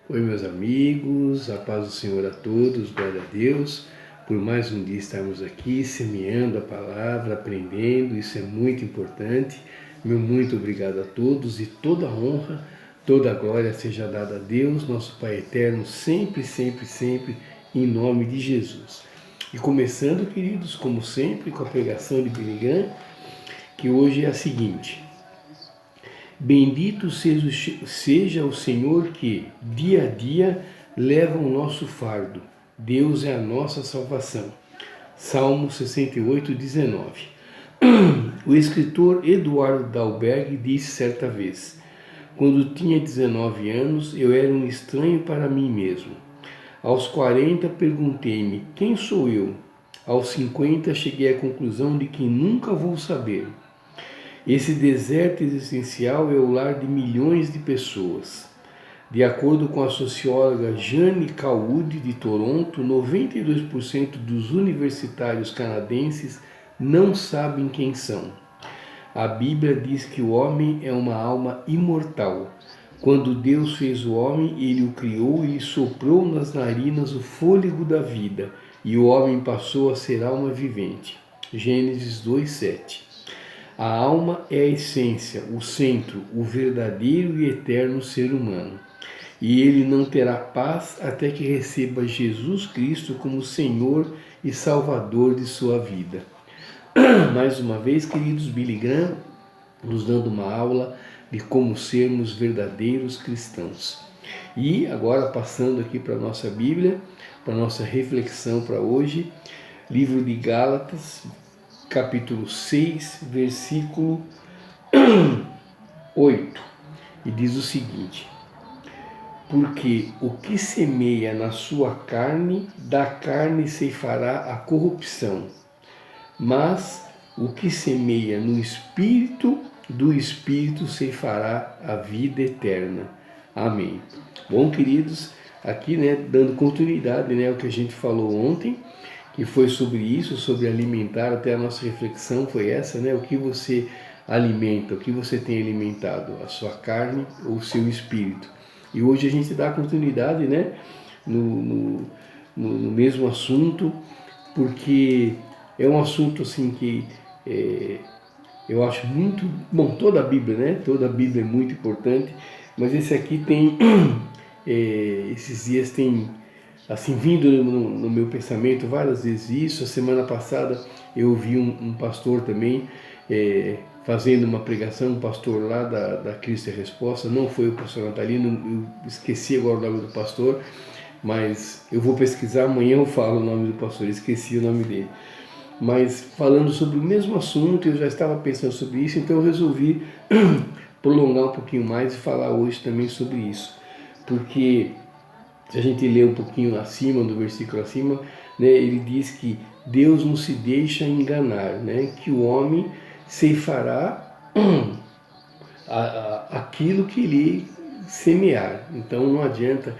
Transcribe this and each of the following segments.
Oi, meus amigos, a paz do Senhor a todos, glória a Deus, por mais um dia estarmos aqui semeando a palavra, aprendendo, isso é muito importante. Meu muito obrigado a todos e toda a honra, toda a glória seja dada a Deus, nosso Pai eterno, sempre, sempre, sempre, em nome de Jesus. E começando, queridos, como sempre, com a pregação de Billy Graham, que hoje é a seguinte: bendito seja o Senhor que, dia a dia, leva o nosso fardo. Deus é a nossa salvação. Salmo 68, 19. O escritor Eduardo Dalberg disse certa vez: quando tinha 19 anos, eu era um estranho para mim mesmo. Aos 40, perguntei-me: quem sou eu? Aos 50, cheguei à conclusão de que nunca vou saber. Esse deserto existencial é o lar de milhões de pessoas. De acordo com a socióloga Jane Callwood, de Toronto, 92% dos universitários canadenses não sabem quem são. A Bíblia diz que o homem é uma alma imortal. Quando Deus fez o homem, ele o criou e soprou nas narinas o fôlego da vida, e o homem passou a ser alma vivente. Gênesis 2:7. A alma é a essência, o centro, o verdadeiro e eterno ser humano. E ele não terá paz até que receba Jesus Cristo como Senhor e Salvador de sua vida. Mais uma vez, queridos, Billy Graham nos dando uma aula de como sermos verdadeiros cristãos. E agora passando aqui para a nossa Bíblia, para a nossa reflexão para hoje, livro de Gálatas, capítulo 6, versículo 8, e diz o seguinte: porque o que semeia na sua carne, da carne ceifará a corrupção, mas o que semeia no Espírito, do Espírito ceifará a vida eterna. Amém. Bom, queridos, aqui, dando continuidade, ao que a gente falou ontem, que foi sobre isso, sobre alimentar, até a nossa reflexão foi essa, o que você alimenta, o que você tem alimentado, a sua carne ou o seu espírito. E hoje a gente dá continuidade, no mesmo assunto, porque é um assunto assim que eu acho muito bom. Toda a Bíblia, toda a Bíblia é muito importante, mas esse aqui tem, esses dias tem assim vindo no meu pensamento várias vezes isso. A semana passada eu ouvi um pastor também fazendo uma pregação, um pastor lá da Cristo é Resposta, não foi o pastor Natalino, eu esqueci agora o nome do pastor, mas eu vou pesquisar, amanhã eu falo o nome do pastor, esqueci o nome dele. Mas falando sobre o mesmo assunto, eu já estava pensando sobre isso, então eu resolvi prolongar um pouquinho mais e falar hoje também sobre isso. Porque se a gente ler um pouquinho acima, do versículo acima, ele diz que Deus não se deixa enganar, que o homem ceifará aquilo que ele semear. Então não adianta,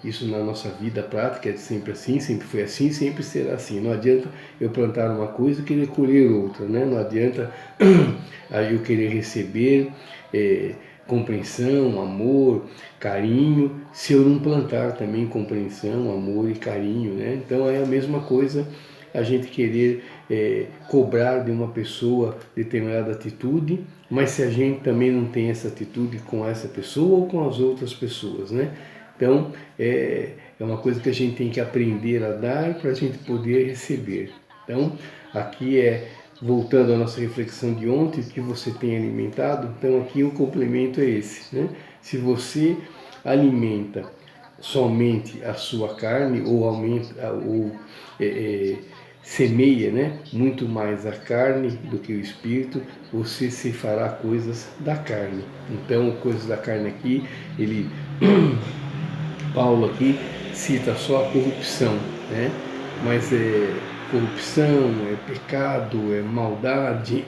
isso na nossa vida prática é sempre assim, sempre foi assim, sempre será assim. Não adianta eu plantar uma coisa e querer colher outra, Não adianta eu querer receber compreensão, amor, carinho, se eu não plantar também compreensão, amor e carinho, Então é a mesma coisa a gente querer cobrar de uma pessoa determinada atitude, mas se a gente também não tem essa atitude com essa pessoa ou com as outras pessoas, Então é uma coisa que a gente tem que aprender a dar para a gente poder receber. Então aqui voltando à nossa reflexão de ontem, o que você tem alimentado, então aqui o complemento é esse, Se você alimenta somente a sua carne ou semeia, muito mais a carne do que o espírito, você se fará coisas da carne. Então, coisas da carne aqui, Paulo aqui cita só a corrupção, Mas corrupção, pecado, maldade,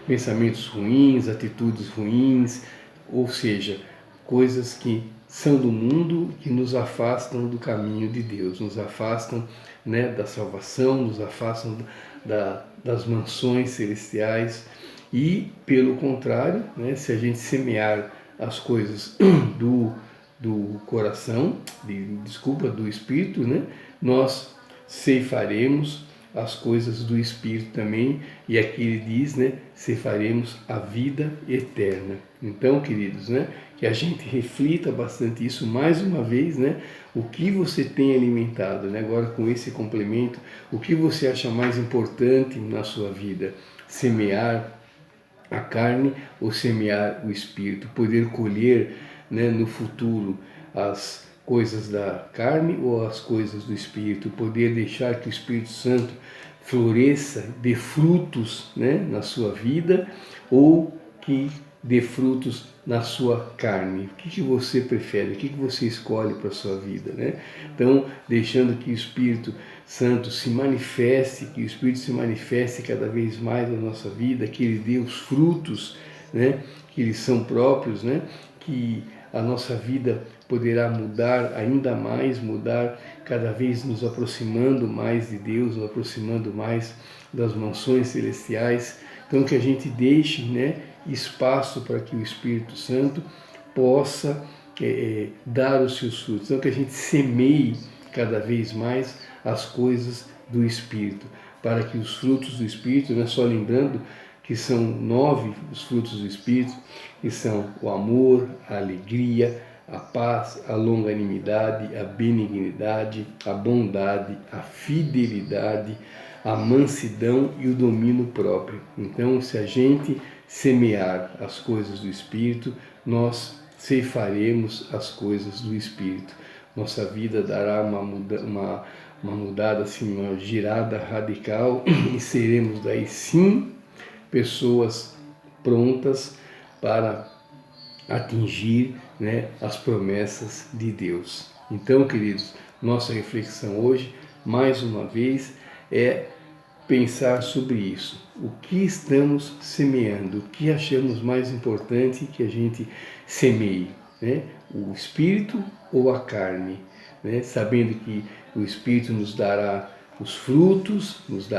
pensamentos ruins, atitudes ruins, ou seja, coisas que são do mundo, que nos afastam do caminho de Deus, nos afastam da salvação, nos afastam das mansões celestiais. E, pelo contrário, se a gente semear as coisas do coração, do Espírito, né? Nós ceifaremos as coisas do Espírito também, e aqui ele diz, né, ceifaremos a vida eterna. Então, queridos, né, que a gente reflita bastante isso mais uma vez, né, o que você tem alimentado, né, agora com esse complemento, o que você acha mais importante na sua vida, semear a carne ou semear o Espírito, poder colher, né, no futuro as coisas da carne ou as coisas do Espírito, poder deixar que o Espírito Santo floresça, dê frutos, né, na sua vida, ou que dê frutos na sua carne. O que você prefere? O que você escolhe para a sua vida, né? Então, deixando que o Espírito Santo se manifeste, que o Espírito se manifeste cada vez mais na nossa vida, que ele dê os frutos, né, que eles são próprios, né, que a nossa vida poderá mudar ainda mais, mudar cada vez nos aproximando mais de Deus, nos aproximando mais das mansões celestiais. Então que a gente deixe, né, espaço para que o Espírito Santo possa dar os seus frutos. Então que a gente semeie cada vez mais as coisas do Espírito, para que os frutos do Espírito, né, só lembrando que são 9 os frutos do Espírito, que são o amor, a alegria, a paz, a longanimidade, a benignidade, a bondade, a fidelidade, a mansidão e o domínio próprio. Então, se a gente semear as coisas do Espírito, nós ceifaremos as coisas do Espírito. Nossa vida dará uma mudada, assim, uma girada radical e seremos daí sim pessoas prontas para atingir, né, as promessas de Deus. Então, queridos, nossa reflexão hoje, mais uma vez, é pensar sobre isso. O que estamos semeando? O que achamos mais importante que a gente semeie, né? O Espírito ou a carne? Né? Sabendo que o Espírito nos dará os frutos, nos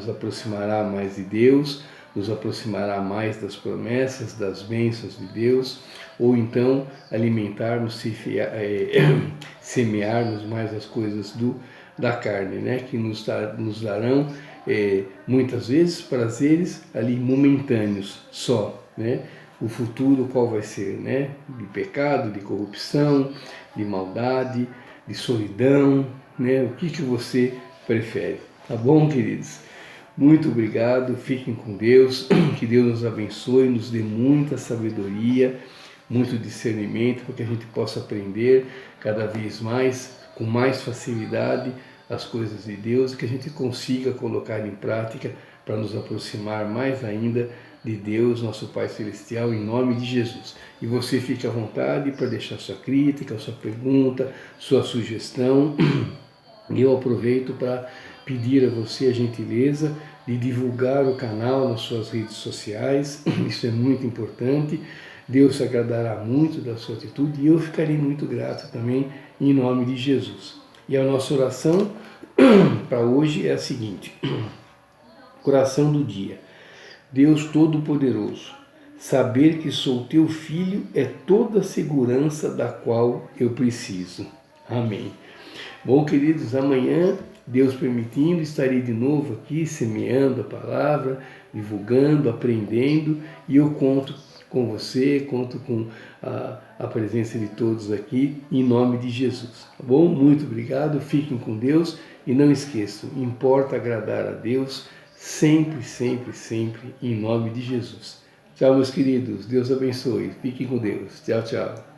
aproximará mais de Deus, nos aproximará mais das promessas, das bênçãos de Deus, ou então alimentarmos, semearmos mais as coisas da carne, né? Que nos darão muitas vezes prazeres ali momentâneos só, né? O futuro qual vai ser, né? De pecado, de corrupção, de maldade, de solidão, né? O que você prefere? Tá bom, queridos? Muito obrigado, fiquem com Deus, que Deus nos abençoe, nos dê muita sabedoria, muito discernimento, para que a gente possa aprender cada vez mais, com mais facilidade, as coisas de Deus, que a gente consiga colocar em prática para nos aproximar mais ainda de Deus, nosso Pai Celestial, em nome de Jesus. E você fique à vontade para deixar sua crítica, sua pergunta, sua sugestão. E eu aproveito para pedir a você a gentileza de divulgar o canal nas suas redes sociais. Isso é muito importante. Deus se agradará muito da sua atitude e eu ficarei muito grato também, em nome de Jesus. E a nossa oração para hoje é a seguinte: oração do dia. Deus Todo-Poderoso, saber que sou teu filho é toda a segurança da qual eu preciso. Amém. Bom, queridos, amanhã, Deus permitindo, estarei de novo aqui semeando a palavra, divulgando, aprendendo, e eu conto com você, conto com a presença de todos aqui, em nome de Jesus. Tá bom? Muito obrigado, fiquem com Deus e não esqueçam, importa agradar a Deus sempre, sempre, sempre, em nome de Jesus. Tchau, meus queridos, Deus abençoe, fiquem com Deus. Tchau, tchau.